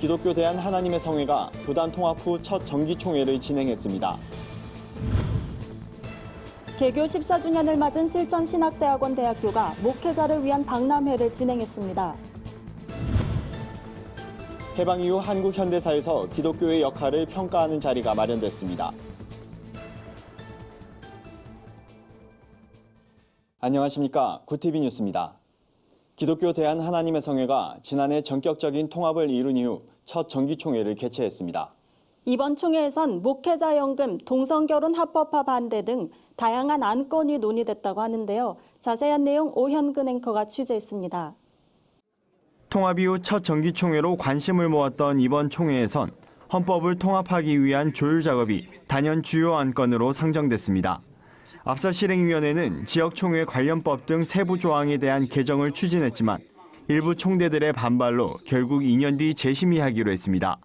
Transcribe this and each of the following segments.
기독교 대한 하나님의 성회가 교단 통합 후 첫 정기총회를 진행했습니다. 개교 14주년을 맞은 실천신학대학원 대학교가 목회자를 위한 박람회를 진행했습니다. 해방 이후 한국 현대사에서 기독교의 역할을 평가하는 자리가 마련됐습니다. 안녕하십니까. 구티비 뉴스입니다. 기독교 대한 하나님의 성회가 지난해 전격적인 통합을 이룬 이후 첫 정기총회를 개최했습니다. 이번 총회에선 목회자 연금, 동성결혼 합법화 반대 등 다양한 안건이 논의됐다고 하는데요. 자세한 내용 오현근 앵커가 취재했습니다. 통합 이후 첫 정기총회로 관심을 모았던 이번 총회에선 헌법을 통합하기 위한 조율 작업이 단연 주요 안건으로 상정됐습니다. 앞서 실행위원회는 지역총회 관련법 등 세부 조항에 대한 개정을 추진했지만 일부 총대들의 반발로 결국 2년 뒤 재심의하기로 했습니다.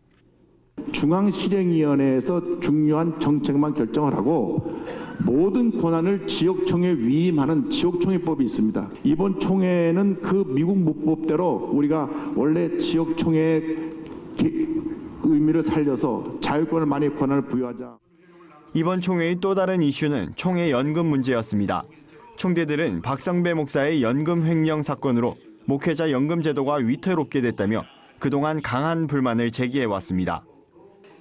중앙실행위원회에서 중요한 정책만 결정을 하고 모든 권한을 지역총회에 위임하는 지역총회법이 있습니다. 이번 총회는 그 미국 문법대로 우리가 원래 지역총회의 의미를 살려서 자율권을 많이 권한을 부여하자. 이번 총회의 또 다른 이슈는 총회 연금 문제였습니다. 총대들은 박성배 목사의 연금 횡령 사건으로 목회자 연금 제도가 위태롭게 됐다며 그동안 강한 불만을 제기해왔습니다.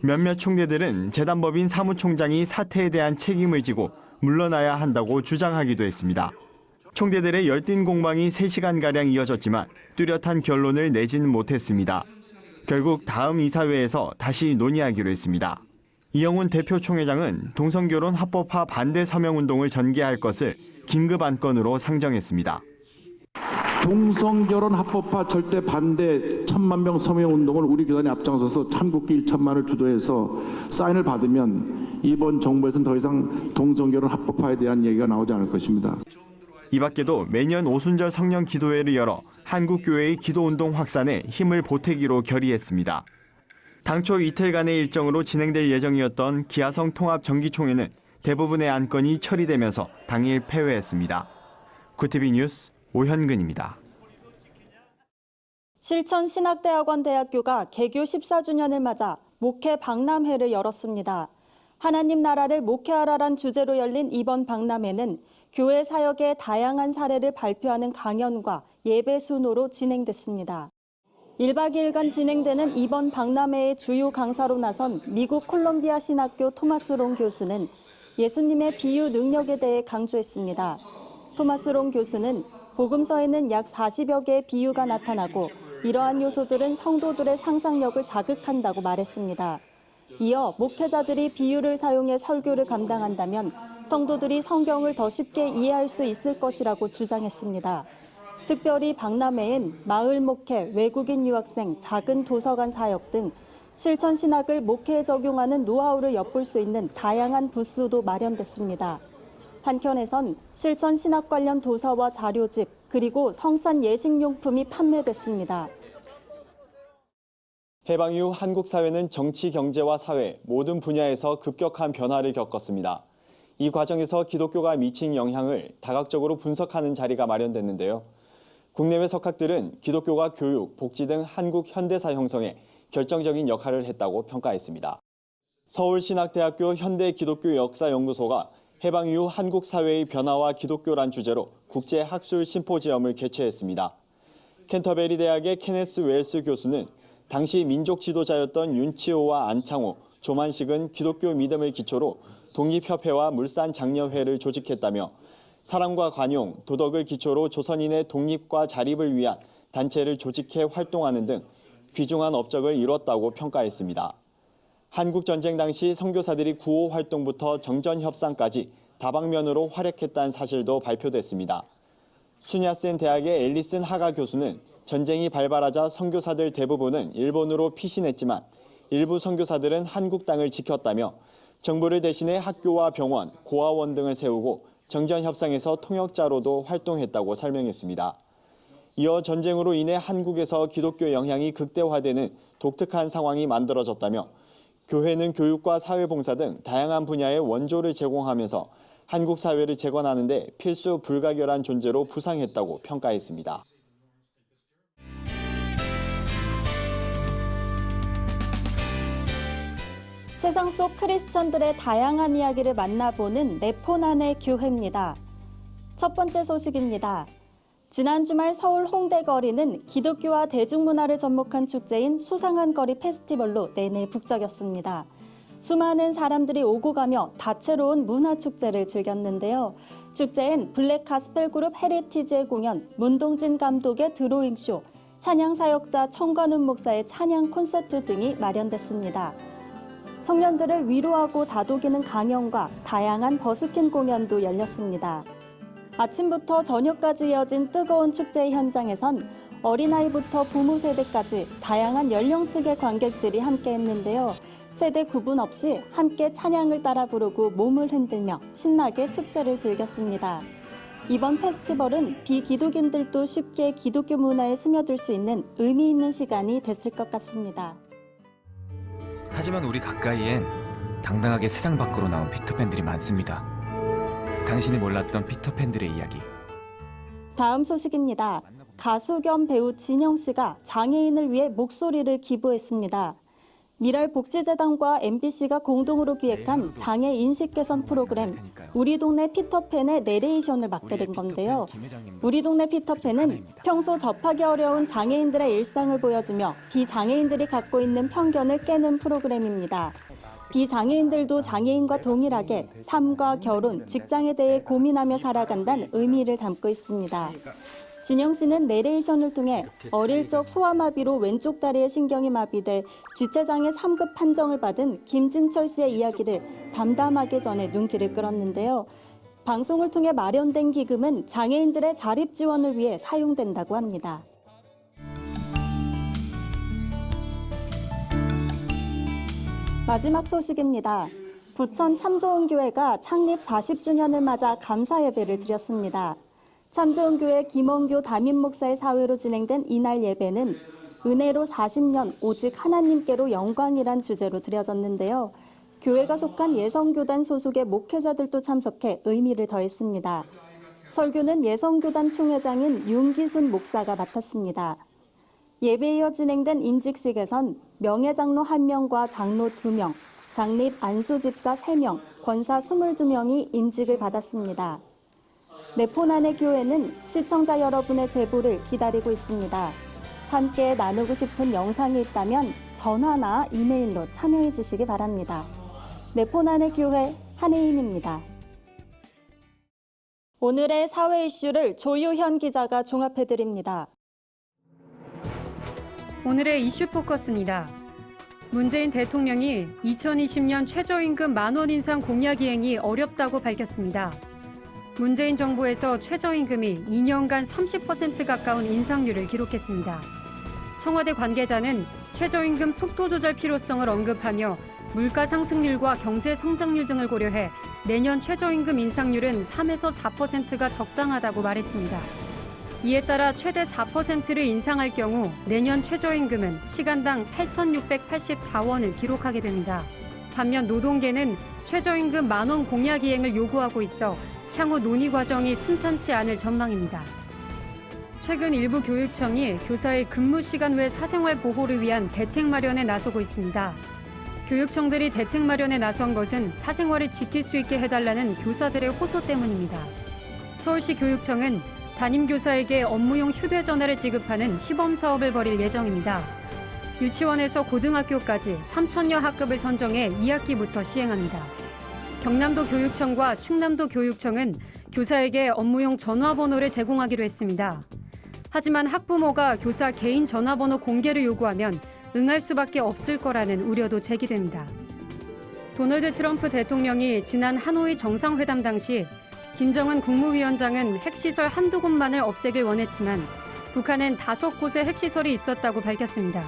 몇몇 총대들은 재단법인 사무총장이 사태에 대한 책임을 지고 물러나야 한다고 주장하기도 했습니다. 총대들의 열띤 공방이 3시간가량 이어졌지만 뚜렷한 결론을 내지는 못했습니다. 결국 다음 이사회에서 다시 논의하기로 했습니다. 이영훈 대표 총회장은 동성결혼 합법화 반대 서명운동을 전개할 것을 긴급 안건으로 상정했습니다. 동성결혼 합법화 절대 반대 1,000만 명 서명운동을 우리 교단이 앞장서서 한국기 1,000만을 주도해서 사인을 받으면 이번 정부에서는 더 이상 동성결혼 합법화에 대한 얘기가 나오지 않을 것입니다. 이 밖에도 매년 오순절 성령 기도회를 열어 한국교회의 기도운동 확산에 힘을 보태기로 결의했습니다. 당초 이틀간의 일정으로 진행될 예정이었던 기아성 통합 정기총회는 대부분의 안건이 처리되면서 당일 폐회했습니다. 구티비 뉴스 오현근입니다. 실천신학대학원 대학교가 개교 14주년을 맞아 목회 박람회를 열었습니다. 하나님 나라를 목회하라란 주제로 열린 이번 박람회는 교회 사역의 다양한 사례를 발표하는 강연과 예배 순호로 진행됐습니다. 1박 2일간 진행되는 이번 박람회의 주요 강사로 나선 미국 콜롬비아 신학교 토마스 롱 교수는 예수님의 비유 능력에 대해 강조했습니다. 토마스 롱 교수는 복음서에는 약 40여 개의 비유가 나타나고 이러한 요소들은 성도들의 상상력을 자극한다고 말했습니다. 이어 목회자들이 비유를 사용해 설교를 감당한다면 성도들이 성경을 더 쉽게 이해할 수 있을 것이라고 주장했습니다. 특별히 박람회엔 마을 목회, 외국인 유학생, 작은 도서관 사역 등 실천 신학을 목회에 적용하는 노하우를 엿볼 수 있는 다양한 부스도 마련됐습니다. 한켠에선 실천 신학 관련 도서와 자료집, 그리고 성찬 예식용품이 판매됐습니다. 해방 이후 한국 사회는 정치, 경제와 사회 모든 분야에서 급격한 변화를 겪었습니다. 이 과정에서 기독교가 미친 영향을 다각적으로 분석하는 자리가 마련됐는데요. 국내외 석학들은 기독교가 교육, 복지 등 한국 현대사 형성에 결정적인 역할을 했다고 평가했습니다. 서울신학대학교 현대기독교역사연구소가 해방 이후 한국 사회의 변화와 기독교란 주제로 국제학술 심포지엄을 개최했습니다. 캔터베리 대학의 케네스 웰스 교수는 당시 민족 지도자였던 윤치호와 안창호, 조만식은 기독교 믿음을 기초로 독립협회와 물산장려회를 조직했다며 사랑과 관용, 도덕을 기초로 조선인의 독립과 자립을 위한 단체를 조직해 활동하는 등 귀중한 업적을 이뤘다고 평가했습니다. 한국전쟁 당시 선교사들이 구호 활동부터 정전협상까지 다방면으로 활약했다는 사실도 발표됐습니다. 수냐센 대학의 앨리슨 하가 교수는 전쟁이 발발하자 선교사들 대부분은 일본으로 피신했지만 일부 선교사들은 한국 땅을 지켰다며 정부를 대신해 학교와 병원, 고아원 등을 세우고 정전협상에서 통역자로도 활동했다고 설명했습니다. 이어 전쟁으로 인해 한국에서 기독교 영향이 극대화되는 독특한 상황이 만들어졌다며 교회는 교육과 사회봉사 등 다양한 분야의 원조를 제공하면서 한국 사회를 재건하는 데 필수 불가결한 존재로 부상했다고 평가했습니다. 세상 속 크리스천들의 다양한 이야기를 만나보는 네포난의 교회입니다. 첫 번째 소식입니다. 지난 주말 서울 홍대 거리는 기독교와 대중문화를 접목한 축제인 수상한 거리 페스티벌로 내내 북적였습니다. 수많은 사람들이 오고 가며 다채로운 문화축제를 즐겼는데요. 축제엔 블랙 가스펠 그룹 헤리티지의 공연, 문동진 감독의 드로잉쇼, 찬양사역자 청관훈 목사의 찬양 콘서트 등이 마련됐습니다. 청년들을 위로하고 다독이는 강연과 다양한 버스킹 공연도 열렸습니다. 아침부터 저녁까지 이어진 뜨거운 축제 현장에선 어린아이부터 부모 세대까지 다양한 연령층의 관객들이 함께했는데요. 세대 구분 없이 함께 찬양을 따라 부르고 몸을 흔들며 신나게 축제를 즐겼습니다. 이번 페스티벌은 비기독인들도 쉽게 기독교 문화에 스며들 수 있는 의미 있는 시간이 됐을 것 같습니다. 하지만 우리 가까이엔 당당하게 세상 밖으로 나온 피터팬들이 많습니다. 당신이 몰랐던 피터팬들의 이야기. 다음 소식입니다. 가수 겸 배우 진영 씨가 장애인을 위해 목소리를 기부했습니다. 미랄복지재단과 MBC가 공동으로 기획한 장애 인식 개선 프로그램 우리 동네 피터팬의 내레이션을 맡게 된 건데요. 우리 동네 피터팬은 평소 접하기 어려운 장애인들의 일상을 보여주며 비장애인들이 갖고 있는 편견을 깨는 프로그램입니다. 비장애인들도 장애인과 동일하게 삶과 결혼, 직장에 대해 고민하며 살아간다는 의미를 담고 있습니다. 진영 씨는 내레이션을 통해 어릴 적 소아마비로 왼쪽 다리의 신경이 마비돼 지체장애 3급 판정을 받은 김진철 씨의 이야기를 담담하게 전해 눈길을 끌었는데요. 방송을 통해 마련된 기금은 장애인들의 자립 지원을 위해 사용된다고 합니다. 마지막 소식입니다. 부천 참좋은교회가 창립 40주년을 맞아 감사 예배를 드렸습니다. 참좋은교회 김원교 담임 목사의 사회로 진행된 이날 예배는 은혜로 40년 오직 하나님께로 영광이란 주제로 드려졌는데요. 교회가 속한 예성교단 소속의 목회자들도 참석해 의미를 더했습니다. 설교는 예성교단 총회장인 윤기순 목사가 맡았습니다. 예배에 이어 진행된 임직식에선 명예장로 1명과 장로 2명, 장립 안수집사 3명, 권사 22명이 임직을 받았습니다. 네포난의 교회는 시청자 여러분의 제보를 기다리고 있습니다. 함께 나누고 싶은 영상이 있다면 전화나 이메일로 참여해 주시기 바랍니다. 네포난의 교회 한혜인입니다. 오늘의 사회 이슈를 조유현 기자가 종합해드립니다. 오늘의 이슈 포커스입니다. 문재인 대통령이 2020년 최저임금 만원 인상 공약 이행이 어렵다고 밝혔습니다. 문재인 정부에서 최저임금이 2년간 30% 가까운 인상률을 기록했습니다. 청와대 관계자는 최저임금 속도 조절 필요성을 언급하며 물가 상승률과 경제 성장률 등을 고려해 내년 최저임금 인상률은 3에서 4%가 적당하다고 말했습니다. 이에 따라 최대 4%를 인상할 경우 내년 최저임금은 시간당 8,684원을 기록하게 됩니다. 반면 노동계는 최저임금 만원 공약 이행을 요구하고 있어 향후 논의 과정이 순탄치 않을 전망입니다. 최근 일부 교육청이 교사의 근무 시간 외 사생활 보호를 위한 대책 마련에 나서고 있습니다. 교육청들이 대책 마련에 나선 것은 사생활을 지킬 수 있게 해달라는 교사들의 호소 때문입니다. 서울시 교육청은 담임교사에게 업무용 휴대전화를 지급하는 시범 사업을 벌일 예정입니다. 유치원에서 고등학교까지 3,000여 학급을 선정해 2학기부터 시행합니다. 경남도 교육청과 충남도 교육청은 교사에게 업무용 전화번호를 제공하기로 했습니다. 하지만 학부모가 교사 개인 전화번호 공개를 요구하면 응할 수밖에 없을 거라는 우려도 제기됩니다. 도널드 트럼프 대통령이 지난 하노이 정상회담 당시 김정은 국무위원장은 핵시설 한두 곳만을 없애길 원했지만 북한엔 5곳의 핵시설이 있었다고 밝혔습니다.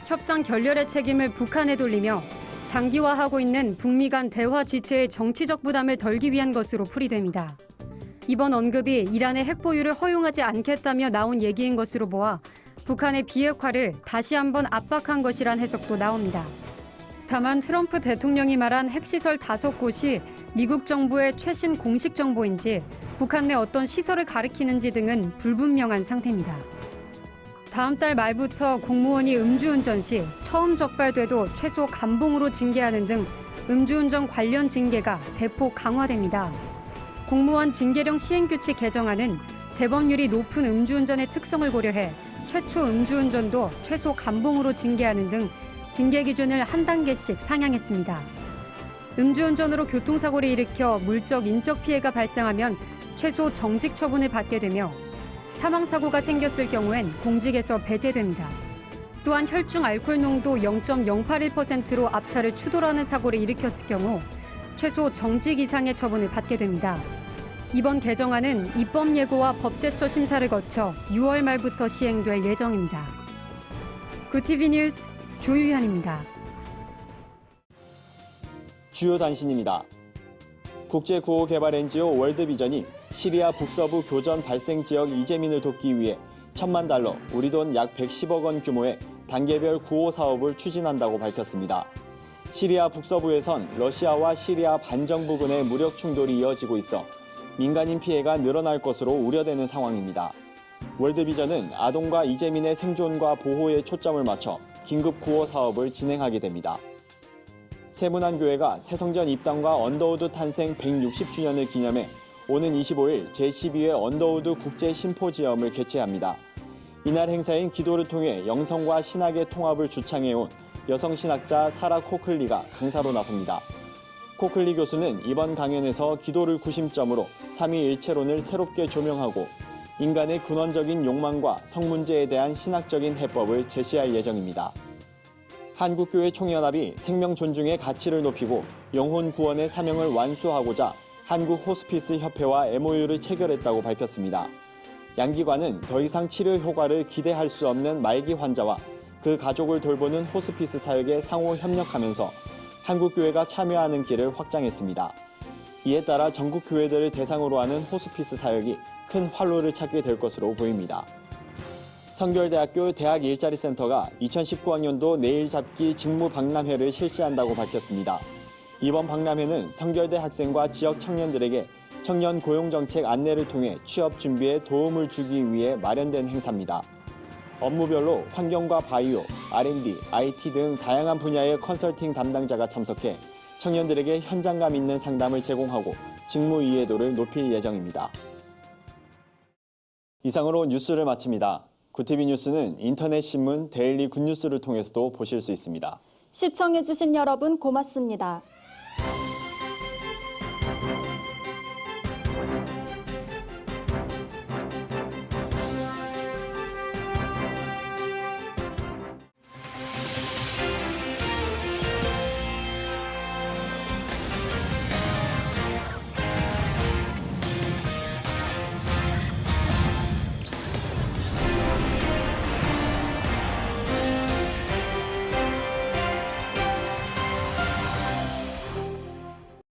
협상 결렬의 책임을 북한에 돌리며 장기화하고 있는 북미 간 대화 지체의 정치적 부담을 덜기 위한 것으로 풀이됩니다. 이번 언급이 이란의 핵 보유를 허용하지 않겠다며 나온 얘기인 것으로 보아 북한의 비핵화를 다시 한번 압박한 것이란 해석도 나옵니다. 다만 트럼프 대통령이 말한 핵시설 5곳이 미국 정부의 최신 공식 정보인지 북한 내 어떤 시설을 가리키는지 등은 불분명한 상태입니다. 다음 달 말부터 공무원이 음주운전 시 처음 적발돼도 최소 감봉으로 징계하는 등 음주운전 관련 징계가 대폭 강화됩니다. 공무원 징계령 시행규칙 개정안은 재범률이 높은 음주운전의 특성을 고려해 최초 음주운전도 최소 감봉으로 징계하는 등 징계 기준을 한 단계씩 상향했습니다. 음주운전으로 교통사고를 일으켜 물적, 인적 피해가 발생하면 최소 정직 처분을 받게 되며 사망사고가 생겼을 경우엔 공직에서 배제됩니다. 또한 혈중 알코올 농도 0.081%로 앞차를 추돌하는 사고를 일으켰을 경우 최소 정직 이상의 처분을 받게 됩니다. 이번 개정안은 입법 예고와 법제처 심사를 거쳐 6월 말부터 시행될 예정입니다. 구티비 뉴스 조유현입니다. 주요 단신입니다. 국제구호개발 NGO 월드비전이 시리아 북서부 교전 발생 지역 이재민을 돕기 위해 $10,000,000, 우리 돈 약 110억 원 규모의 단계별 구호 사업을 추진한다고 밝혔습니다. 시리아 북서부에선 러시아와 시리아 반정부군의 무력 충돌이 이어지고 있어 민간인 피해가 늘어날 것으로 우려되는 상황입니다. 월드비전은 아동과 이재민의 생존과 보호에 초점을 맞춰 긴급 구호 사업을 진행하게 됩니다. 세문안교회가 새성전 입당과 언더우드 탄생 160주년을 기념해 오는 25일 제12회 언더우드 국제 심포지엄을 개최합니다. 이날 행사인 기도를 통해 영성과 신학의 통합을 주창해온 여성신학자 사라 코클리가 강사로 나섭니다. 코클리 교수는 이번 강연에서 기도를 구심점으로 삼위일체론을 새롭게 조명하고 인간의 근원적인 욕망과 성문제에 대한 신학적인 해법을 제시할 예정입니다. 한국교회 총연합이 생명 존중의 가치를 높이고 영혼 구원의 사명을 완수하고자 한국호스피스협회와 MOU를 체결했다고 밝혔습니다. 양기관은 더 이상 치료 효과를 기대할 수 없는 말기 환자와 그 가족을 돌보는 호스피스 사역에 상호 협력하면서 한국교회가 참여하는 길을 확장했습니다. 이에 따라 전국 교회들을 대상으로 하는 호스피스 사역이 큰 활로를 찾게 될 것으로 보입니다. 성결대학교 대학 일자리 센터가 2019학년도 내일 잡기 직무 박람회를 실시한다고 밝혔습니다. 이번 박람회는 성결대 학생과 지역 청년들에게 청년 고용정책 안내를 통해 취업 준비에 도움을 주기 위해 마련된 행사입니다. 업무별로 환경과 바이오, R&D, IT 등 다양한 분야의 컨설팅 담당자가 참석해 청년들에게 현장감 있는 상담을 제공하고 직무 이해도를 높일 예정입니다. 이상으로 뉴스를 마칩니다. 구티비 뉴스는 인터넷 신문 데일리 굿뉴스를 통해서도 보실 수 있습니다. 시청해주신 여러분 고맙습니다.